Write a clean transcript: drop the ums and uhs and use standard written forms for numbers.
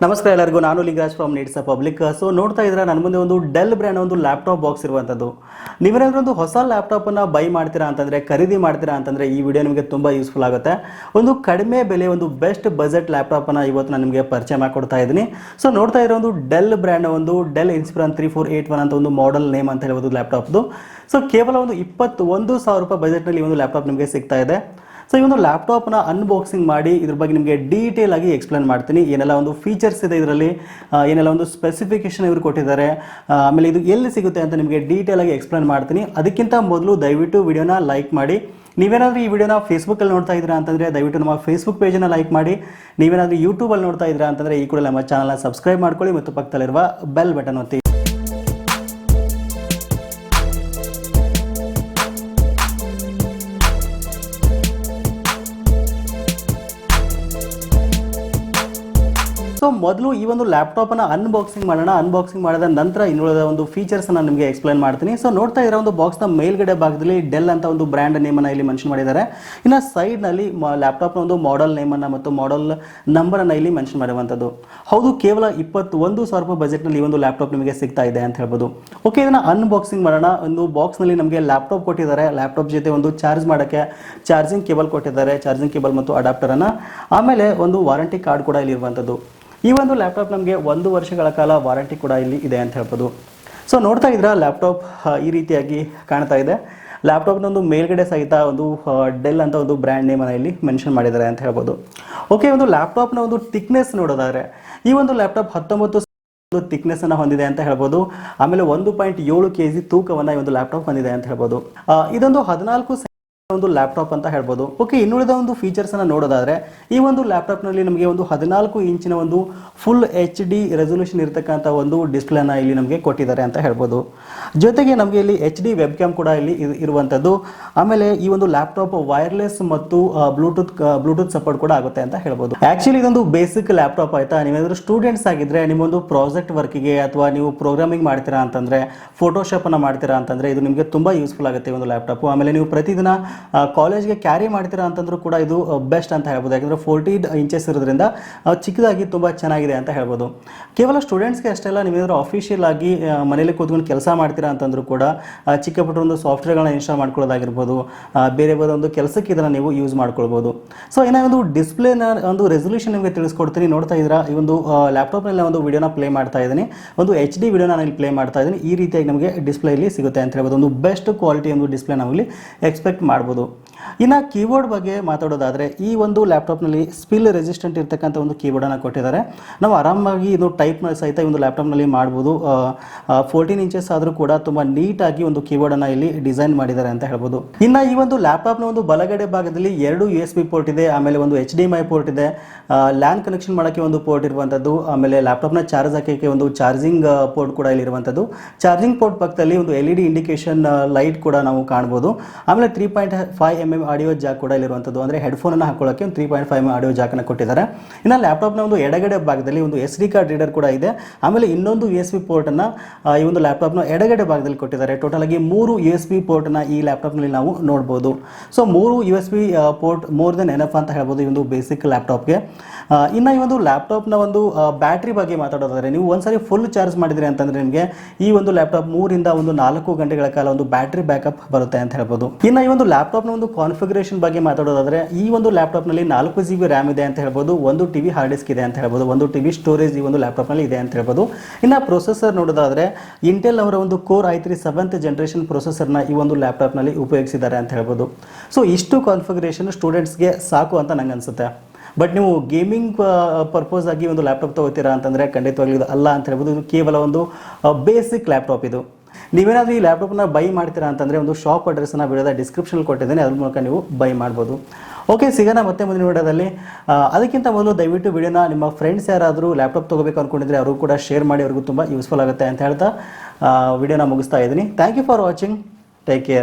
ನಮಸ್ಕಾರ ಎಲ್ಲರಿಗೂ, ನಾನು Lingaraj from needs public. So ನೋಡ್ತಾ ಇದ್ರೆ ನನ್ನ ಮುಂದೆ ಒಂದು ಡೆಲ್ ಬ್ರ್ಯಾಂಡ್ ಒಂದು ಲ್ಯಾಪ್ಟಾಪ್ ಬಾಕ್ಸ್ ಇರುವಂಥದ್ದು. ನೀವೇನಾದ್ರೂ ಒಂದು ಹೊಸ ಲ್ಯಾಪ್ಟಾಪನ್ನು ಬೈ ಮಾಡ್ತೀರಾ ಅಂತಂದರೆ, ಖರೀದಿ ಮಾಡ್ತೀರಾ ಅಂತಂದರೆ ಈ ವಿಡಿಯೋ ನಿಮಗೆ ತುಂಬ ಯೂಸ್ಫುಲ್ ಆಗುತ್ತೆ. ಒಂದು ಕಡಿಮೆ ಬೆಲೆ ಒಂದು ಬೆಸ್ಟ್ ಬಜೆಟ್ ಲ್ಯಾಪ್ಟಾಪನ್ನು ಇವತ್ತು ನಾನು ನಿಮಗೆ ಪರಿಚಯ ಮಾಡಿಕೊಡ್ತಾ ಇದ್ದೀನಿ. ಸೊ ನೋಡ್ತಾ ಇರೋ ಒಂದು ಡೆಲ್ ಬ್ರ್ಯಾಂಡ್ ಒಂದು ಡೆಲ್ ಇನ್ಸ್ಪಿರಾನ್ 3481 ಅಂತ ಒಂದು ಮಾಡೆಲ್ ನೇಮ್ ಅಂತ ಹೇಳ್ಬೋದು ಲ್ಯಾಪ್ಟಾಪ್ದು. ಸೊ ಕೇವಲ ಒಂದು 21,000 ರೂಪಾಯಿ ಬಜೆಟ್ನಲ್ಲಿ ಈ ಒಂದು ಲ್ಯಾಪ್ಟಾಪ್ ನಿಮಗೆ ಸಿಗ್ತಾ ಇದೆ. ಸೊ ಈ ಒಂದು ಲ್ಯಾಪ್ಟಾಪ್ನ ಅನ್ಬಾಕ್ಸಿಂಗ್ ಮಾಡಿ ಇದ್ರ ಬಗ್ಗೆ ನಿಮಗೆ ಡೀಟೇಲ್ ಆಗಿ ಎಕ್ಸ್ಪ್ಲೇನ್ ಮಾಡ್ತೀನಿ. ಏನೆಲ್ಲ ಒಂದು ಫೀಚರ್ಸ್ ಇದೆ ಇದರಲ್ಲಿ, ಏನೆಲ್ಲ ಒಂದು ಸ್ಪೆಸಿಫಿಕೇಶನ್ ಇವರು ಕೊಟ್ಟಿದ್ದಾರೆ, ಆಮೇಲೆ ಇದು ಎಲ್ಲಿ ಸಿಗುತ್ತೆ ಅಂತ ನಿಮಗೆ ಡೀಟೇಲ್ ಆಗಿ ಎಕ್ಸ್ಪ್ಲೇನ್ ಮಾಡ್ತೀನಿ. ಅದಕ್ಕಿಂತ ಮೊದಲು ದಯವಿಟ್ಟು ವಿಡಿಯೋನ ಲೈಕ್ ಮಾಡಿ. ನೀವೇನಾದರೂ ಈ ವಿಡಿಯೋನ ಫೇಸ್ಬುಕ್ಕಲ್ಲಿ ನೋಡ್ತಾ ಇದ್ದೀರಾ ಅಂತಂದರೆ ದಯವಿಟ್ಟು ನಮ್ಮ ಫೇಸ್ಬುಕ್ ಪೇಜನ್ನು ಲೈಕ್ ಮಾಡಿ. ನೀವೇನಾದರೂ ಯೂಟ್ಯೂಬಲ್ಲಿ ನೋಡ್ತಾ ಇದ್ದೀರಾ ಅಂತಂದರೆ ಈ ಕೂಡ ನಮ್ಮ ಚಾನಲ್ನ ಸಬ್ಸ್ಕ್ರೈಬ್ ಮಾಡ್ಕೊಳ್ಳಿ ಮತ್ತು ಪಕ್ಕದಲ್ಲಿರುವ ಬೆಲ್ ಬಟನ್ ಒತ್ತಿ. ಸೊ ಮೊದಲು ಈ ಒಂದು ಲ್ಯಾಪ್ಟಾಪನ್ನು ಅನ್ಬಾಕ್ಸಿಂಗ್ ಮಾಡೋಣ. ಅನ್ಬಾಕ್ಸಿಂಗ್ ಮಾಡಿದ ನಂತರ ಇನ್ನುಳಿದ ಒಂದು ಫೀಚರ್ಸನ್ನು ನಿಮಗೆ ಎಕ್ಸ್ಪ್ಲೇನ್ ಮಾಡ್ತೀನಿ. ಸೊ ನೋಡ್ತಾ ಇರೋ ಒಂದು ಬಾಕ್ಸ್ನ ಮೇಲ್ಗಡೆ ಭಾಗದಲ್ಲಿ ಡೆಲ್ ಅಂತ ಒಂದು ಬ್ರ್ಯಾಂಡ್ ನೇಮನ್ನು ಇಲ್ಲಿ ಮೆನ್ಷನ್ ಮಾಡಿದ್ದಾರೆ. ಇನ್ನು ಸೈಡ್ನಲ್ಲಿ ಲ್ಯಾಪ್ಟಾಪ್ನ ಒಂದು ಮಾಡೆಲ್ ನೇಮನ್ನು ಮತ್ತು ಮಾಡೆಲ್ ನಂಬರನ್ನು ಇಲ್ಲಿ ಮೆನ್ಷನ್ ಮಾಡಿರುವಂಥದ್ದು. ಹೌದು, ಕೇವಲ 21,000 ರೂಪಾಯಿ ಬಜೆಟ್ನಲ್ಲಿ ಈ ಒಂದು ಲ್ಯಾಪ್ಟಾಪ್ ನಿಮಗೆ ಸಿಗ್ತಾ ಇದೆ ಅಂತ ಹೇಳ್ಬೋದು. ಓಕೆ, ಇದನ್ನು ಅನ್ಬಾಕ್ಸಿಂಗ್ ಮಾಡೋಣ. ಒಂದು ಬಾಕ್ಸ್ನಲ್ಲಿ ನಮಗೆ ಲ್ಯಾಪ್ಟಾಪ್ ಕೊಟ್ಟಿದ್ದಾರೆ. ಲ್ಯಾಪ್ಟಾಪ್ ಜೊತೆ ಒಂದು ಚಾರ್ಜ್ ಮಾಡೋಕ್ಕೆ ಚಾರ್ಜಿಂಗ್ ಕೇಬಲ್ ಕೊಟ್ಟಿದ್ದಾರೆ, ಚಾರ್ಜಿಂಗ್ ಕೇಬಲ್ ಮತ್ತು ಅಡಾಪ್ಟರನ್ನು. ಆಮೇಲೆ ಒಂದು ವಾರಂಟಿ ಕಾರ್ಡ್ ಕೂಡ ಇಲ್ಲಿ ಇರುವಂಥದ್ದು. ಈ ಒಂದು ಲ್ಯಾಪ್ಟಾಪ್ ನಮಗೆ 1 ವರ್ಷಗಳ ಕಾಲ ವಾರಂಟಿ ಕೂಡ ಇಲ್ಲಿ ಇದೆ ಅಂತ ಹೇಳ್ಬೋದು. ಸೊ ನೋಡ್ತಾ ಇದ್ರೆ ಲ್ಯಾಪ್ಟಾಪ್ ಈ ರೀತಿಯಾಗಿ ಕಾಣ್ತಾ ಇದೆ. ಲ್ಯಾಪ್ಟಾಪ್ನ ಒಂದು ಮೇಲ್ಗಡೆ ಸಹಿತ ಒಂದು ಡೆಲ್ ಅಂತ ಒಂದು ಬ್ರ್ಯಾಂಡ್ ನೇಮನ್ನು ಇಲ್ಲಿ ಮೆನ್ಷನ್ ಮಾಡಿದ್ದಾರೆ ಅಂತ ಹೇಳ್ಬೋದು. ಓಕೆ, ಒಂದು ಲ್ಯಾಪ್ಟಾಪ್ನ ಒಂದು ಥಿಕ್ನೆಸ್ ನೋಡೋದಾದರೆ ಈ ಒಂದು ಲ್ಯಾಪ್ಟಾಪ್ 19 ಥಿಕ್ನೆಸ್ ಅನ್ನು ಹೊಂದಿದೆ ಅಂತ ಹೇಳ್ಬೋದು. ಆಮೇಲೆ 1.7 kg ತೂಕವನ್ನು ಈ ಒಂದು ಲ್ಯಾಪ್ಟಾಪ್ ಹೊಂದಿದೆ ಅಂತ ಹೇಳ್ಬೋದು. ಇದೊಂದು 14 ಒಂದು ಲ್ಯಾಪ್ಟಾಪ್ ಅಂತ ಹೇಳ್ಬೋದು. ಓಕೆ, ಇನ್ನುಳಿದ ಒಂದು ಫೀಚರ್ಸ್ ಅನ್ನು ನೋಡೋದಾದ್ರೆ ಈ ಒಂದು ಲ್ಯಾಪ್ಟಾಪ್ನಲ್ಲಿ ನಮಗೆ ಒಂದು 14 ಇಂಚಿನ ಒಂದು ಫುಲ್ HD ರೆಸೊಲ್ಯೂಷನ್ ಇರತಕ್ಕಂಥ ಒಂದು ಡಿಸ್ಪ್ಲೇನ ಇಲ್ಲಿ ನಮಗೆ ಕೊಟ್ಟಿದ್ದಾರೆ ಅಂತ ಹೇಳ್ಬೋದು. ಜೊತೆಗೆ ನಮಗೆ ಇಲ್ಲಿ HD ವೆಬ್ ಕ್ಯಾಮ್ ಕೂಡ ಇಲ್ಲಿ ಇರುವಂಥದ್ದು. ಆಮೇಲೆ ಈ ಒಂದು ಲ್ಯಾಪ್ಟಾಪ್ ವೈರ್ಲೆಸ್ ಮತ್ತು ಬ್ಲೂಟೂತ್ ಸಪೋರ್ಟ್ ಕೂಡ ಆಗುತ್ತೆ ಅಂತ ಹೇಳ್ಬೋದು. ಆಕ್ಚುಲಿ ಇದೊಂದು ಬೇಸಿಕ್ ಲ್ಯಾಪ್ಟಾಪ್ ಆಯ್ತಾ. ನೀವೇನಾದರೂ ಸ್ಟೂಡೆಂಟ್ಸ್ ಆಗಿದ್ರೆ ನಿಮ್ಮೊಂದು ಪ್ರಾಜೆಕ್ಟ್ ವರ್ಕಿಗೆ ಅಥವಾ ನೀವು ಪ್ರೋಗ್ರಾಮಿಂಗ್ ಮಾಡ್ತೀರಾ ಅಂತಂದ್ರೆ, ಫೋಟೋಶಾಪ್ ಅನ್ನು ಮಾಡ್ತೀರಾ ಅಂತಂದ್ರೆ ಇದು ನಿಮಗೆ ತುಂಬಾ ಯೂಸ್ಫುಲ್ ಆಗುತ್ತೆ ಈ ಒಂದು ಲ್ಯಾಪ್ಟಾಪ್. ಆಮೇಲೆ ನೀವು ಪ್ರತಿದಿನ ಕಾಲೇಜ್ಗೆ ಕ್ಯಾರಿ ಮಾಡ್ತೀರಾ ಅಂತಂದ್ರೂ ಕೂಡ ಇದು ಬೆಸ್ಟ್ ಅಂತ ಹೇಳ್ಬೋದು. ಯಾಕಂದರೆ 14 ಇಂಚಸ್ ಇರೋದ್ರಿಂದ ಚಿಕ್ಕದಾಗಿ ತುಂಬ ಚೆನ್ನಾಗಿದೆ ಅಂತ ಹೇಳ್ಬೋದು. ಕೇವಲ ಸ್ಟೂಡೆಂಟ್ಸ್ಗೆ ಅಷ್ಟೇ ಅಲ್ಲ, ನೀವೇನಾದರೂ ಆಫಿಷಿಯಲ್ ಆಗಿ ಮನೇಲಿ ಕೂತ್ಕೊಂಡು ಕೆಲಸ ಮಾಡ್ತೀರಾ ಅಂತಂದ್ರೂ ಕೂಡ ಚಿಕ್ಕ ಪುಟ್ಟ ಒಂದು ಸಾಫ್ಟ್ವೇರ್ಗಳನ್ನ ಇನ್ಸ್ಟಾಲ್ ಮಾಡ್ಕೊಳ್ಳೋದಾಗಿರ್ಬೋದು, ಬೇರೆ ಬೇರೆ ಒಂದು ಕೆಲಸಕ್ಕೆ ಇದನ್ನು ನೀವು ಯೂಸ್ ಮಾಡ್ಕೊಳ್ಬೋದು. ಸೊ ಇನ್ನೂ ಒಂದು ಡಿಸ್ಪ್ಲೇನ ಒಂದು ರೆಸೊಲ್ಯೂಷನ್ ನಿಮಗೆ ತಿಳಿಸ್ಕೊಡ್ತೀನಿ. ನೋಡ್ತಾ ಇದ್ದೀರಾ, ಈ ಒಂದು ಲ್ಯಾಪ್ಟಾಪ್ನಲ್ಲಿ ಒಂದು ವಿಡಿಯೋನ ಪ್ಲೇ ಮಾಡ್ತಾ ಇದ್ದೀನಿ. ಒಂದು HD ವಿಡಿಯೋನ ನಾನು ಇಲ್ಲಿ ಪ್ಲೇ ಮಾಡ್ತಾ ಇದ್ದೀನಿ. ಈ ರೀತಿಯಾಗಿ ನಮಗೆ ಡಿಸ್ಪ್ಲೇ ಇಲ್ಲಿ ಸಿಗುತ್ತೆ ಅಂತ ಹೇಳ್ಬೋದು. ಒಂದು ಬೆಸ್ಟ್ ಕ್ವಾಲಿಟಿ ಒಂದು ಡಿಸ್ಪ್ಲೇ ನಾವು ಇಲ್ಲಿ ಎಕ್ಸ್ಪೆಕ್ಟ್ ಮಾಡ್ಬೋದು. ಇನ್ನು ಕೀಬೋರ್ಡ್ ಬಗ್ಗೆ ಮಾತಾಡೋದಾದರೆ ಈ ಒಂದು ಲ್ಯಾಪ್ಟಾಪ್ನಲ್ಲಿ ಸ್ಪಿಲ್ ರೆಸಿಸ್ಟೆಂಟ್ ಇರ್ತಕ್ಕಂಥ ಒಂದು ಕೀಬೋರ್ಡನ್ನು ಕೊಟ್ಟಿದ್ದಾರೆ. ನಾವು ಆರಾಮಾಗಿ ಇದು ಟೈಪ್ ಸಹಿತ ಒಂದು ಲ್ಯಾಪ್ಟಾಪ್ನಲ್ಲಿ ಮಾಡ್ಬೋದು. 14 ಇಂಚಸ್ ಆದರೂ ಕೂಡ ತುಂಬ ನೀಟಾಗಿ ಒಂದು ಕೀಬೋರ್ಡನ್ನು ಇಲ್ಲಿ ಡಿಸೈನ್ ಮಾಡಿದ್ದಾರೆ ಅಂತ ಹೇಳ್ಬೋದು. ಇನ್ನು ಈ ಒಂದು ಲ್ಯಾಪ್ಟಾಪ್ನ ಒಂದು ಬಲಗಡೆ ಭಾಗದಲ್ಲಿ 2 USB ಪೋರ್ಟ್ ಇದೆ. ಆಮೇಲೆ ಒಂದು HDMI ಪೋರ್ಟ್ ಇದೆ. ಲ್ಯಾನ್ ಕನೆಕ್ಷನ್ ಮಾಡೋಕ್ಕೆ ಒಂದು ಪೋರ್ಟ್ ಇರುವಂಥದ್ದು. ಆಮೇಲೆ ಲ್ಯಾಪ್ಟಾಪ್ನ ಚಾರ್ಜ್ ಹಾಕೋಕ್ಕೆ ಒಂದು ಚಾರ್ಜಿಂಗ್ ಪೋರ್ಟ್ ಕೂಡ ಇಲ್ಲಿ ಇರುವಂಥದ್ದು. ಚಾರ್ಜಿಂಗ್ ಪೋರ್ಟ್ ಪಕ್ಕದಲ್ಲಿ ಒಂದು LED ಇಂಡಿಕೇಶನ್ ಲೈಟ್ ಕೂಡ ನಾವು ಕಾಣ್ಬೋದು. ಆಮೇಲೆ 3.5mm ಆಡಿಯೋ ಜಾಕ್ ಕೂಡ ಇಲ್ಲಿರುವಂಥದ್ದು. ಅಂದರೆ ಹೆಡ್ಫೋನನ್ನು ಹಾಕೊಳ್ಳೋಕ್ಕೆ ಒಂದು 3.5mm ಆಡಿಯೋ ಜಾಕನ್ನು ಕೊಟ್ಟಿದ್ದಾರೆ. ಇನ್ನು ಲ್ಯಾಪ್ಟಾಪ್ನ ಒಂದು ಎಡಗಡೆ ಭಾಗದಲ್ಲಿ ಒಂದು SD ಕಾರ್ಡ್ ರೀಡರ್ ಕೂಡ ಇದೆ. ಆಮೇಲೆ ಇನ್ನೊಂದು USB ಪೋರ್ಟನ್ನು ಈ ಒಂದು ಲ್ಯಾಪ್ಟಾಪ್ನ ಎಡಗಡೆ ಭಾಗದಲ್ಲಿ ಕೊಟ್ಟಿದ್ದಾರೆ. ಟೋಟಲ್ ಆಗಿ 3 USB ಪೋರ್ಟನ್ನು ಈ ಲ್ಯಾಪ್ಟಾಪ್ನಲ್ಲಿ ನಾವು ನೋಡ್ಬೋದು. So 3 USB port more than enough ಅಂತ ಹೇಳ್ಬೋದು ಈ ಒಂದು ಬೇಸಿಕ್ ಲ್ಯಾಪ್ಟಾಪ್ಗೆ. ಇನ್ನು ಈ ಒಂದು ಲ್ಯಾಪ್ಟಾಪ್ನ ಒಂದು ಬ್ಯಾಟ್ರಿ ಬಗ್ಗೆ ಮಾತಾಡೋದಾದರೆ ನೀವು ಒಂದ್ಸರಿ ಫುಲ್ ಚಾರ್ಜ್ ಮಾಡಿದ್ರಿ ಅಂತಂದರೆ ನಿಮಗೆ ಈ ಒಂದು ಲ್ಯಾಪ್ಟಾಪ್ 3 ರಿಂದ 4 ಗಂಟೆಗಳ ಕಾಲ ಒಂದು ಬ್ಯಾಟ್ರಿ ಬ್ಯಾಕಪ್ ಬರುತ್ತೆ ಅಂತ ಹೇಳ್ಬೋದು. ಇನ್ನು ಈ ಒಂದು ಲ್ಯಾಪ್ಟಾಪ್ನ ಒಂದು ಕಾನ್ಫಿಗರೇಷನ್ ಬಗ್ಗೆ ಮಾತಾಡೋದಾದ್ರೆ ಈ ಒಂದು ಲ್ಯಾಪ್ಟಾಪ್ನಲ್ಲಿ 4 GB ರ್ಯಾಮ್ ಇದೆ ಅಂತ ಹೇಳ್ಬೋದು. 1 TB ಹಾರ್ಡ್ ಡಿಸ್ಕ್ ಇದೆ ಅಂತ ಹೇಳ್ಬೋದು. 1 TB ಸ್ಟೋರೇಜ್ ಈ ಒಂದು ಲ್ಯಾಪ್ಟಾಪ್ನಲ್ಲಿ ಇದೆ ಅಂತ ಹೇಳ್ಬೋದು. ಇನ್ನು ಪ್ರೊಸೆಸರ್ ನೋಡೋದಾದ್ರೆ ಇಂಟೆಲ್ ಅವರ ಒಂದು ಕೋರ್ i3 7th ಜನರೇಷನ್ ಪ್ರೊಸೆಸರ್ನ ಈ ಒಂದು ಲ್ಯಾಪ್ಟಾಪ್ನಲ್ಲಿ ಉಪಯೋಗಿಸಿದ್ದಾರೆ ಅಂತ ಹೇಳ್ಬೋದು. ಸೊ ಇಷ್ಟು ಕಾನ್ಫಿಗರೇಷನ್ ಸ್ಟೂಡೆಂಟ್ಸ್ಗೆ ಸಾಕು ಅಂತ ನಂಗೆ ಅನ್ಸುತ್ತೆ. ಬಟ್ ನೀವು ಗೇಮಿಂಗ್ ಪರ್ಪಸ್ ಆಗಿ ಒಂದು ಲ್ಯಾಪ್ಟಾಪ್ ತಗೋತೀರಾ ಅಂತಂದರೆ ಖಂಡಿತವಾಗ್ಲೂ ಇದು ಅಲ್ಲ ಅಂತ ಹೇಳ್ಬೋದು. ಇದು ಕೇವಲ ಒಂದು ಬೇಸಿಕ್ ಲ್ಯಾಪ್ಟಾಪ್ ಇದು. ನೀವೇನಾದರೂ ಈ ಲ್ಯಾಪ್ಟಾಪ್ನ ಬೈ ಮಾಡ್ತೀರಾ ಅಂತಂದರೆ ಒಂದು ಶಾಪ್ ಅಡ್ರೆಸ್ಸನ್ನು ವಿಡಿಯೋದ ಡಿಸ್ಕ್ರಿಪ್ಷನಲ್ಲಿ ಕೊಟ್ಟಿದ್ದೇನೆ, ಅದ್ರ ಮೂಲಕ ನೀವು ಬೈ ಮಾಡ್ಬೋದು. ಓಕೆ, ಸಿಗೋಣ ಮತ್ತೆ ಮುಂದಿನ ವಿಡಿಯೋದಲ್ಲಿ. ಅದಕ್ಕಿಂತ ಮೊದಲು ದಯವಿಟ್ಟು ವಿಡಿಯೋನ ನಿಮ್ಮ ಫ್ರೆಂಡ್ಸ್ ಯಾರಾದರೂ ಲ್ಯಾಪ್ಟಾಪ್ ತೊಗೋಬೇಕು ಅಂದ್ಕೊಂಡಿದ್ರೆ ಅವರು ಕೂಡ ಶೇರ್ ಮಾಡಿ, ಅವ್ರಿಗೂ ತುಂಬ ಯೂಸ್ಫುಲ್ ಆಗುತ್ತೆ ಅಂತ ಹೇಳ್ತಾ ವಿಡಿಯೋನ ಮುಗಿಸ್ತಾ ಇದ್ದೀನಿ. Thank you for watching. Take care.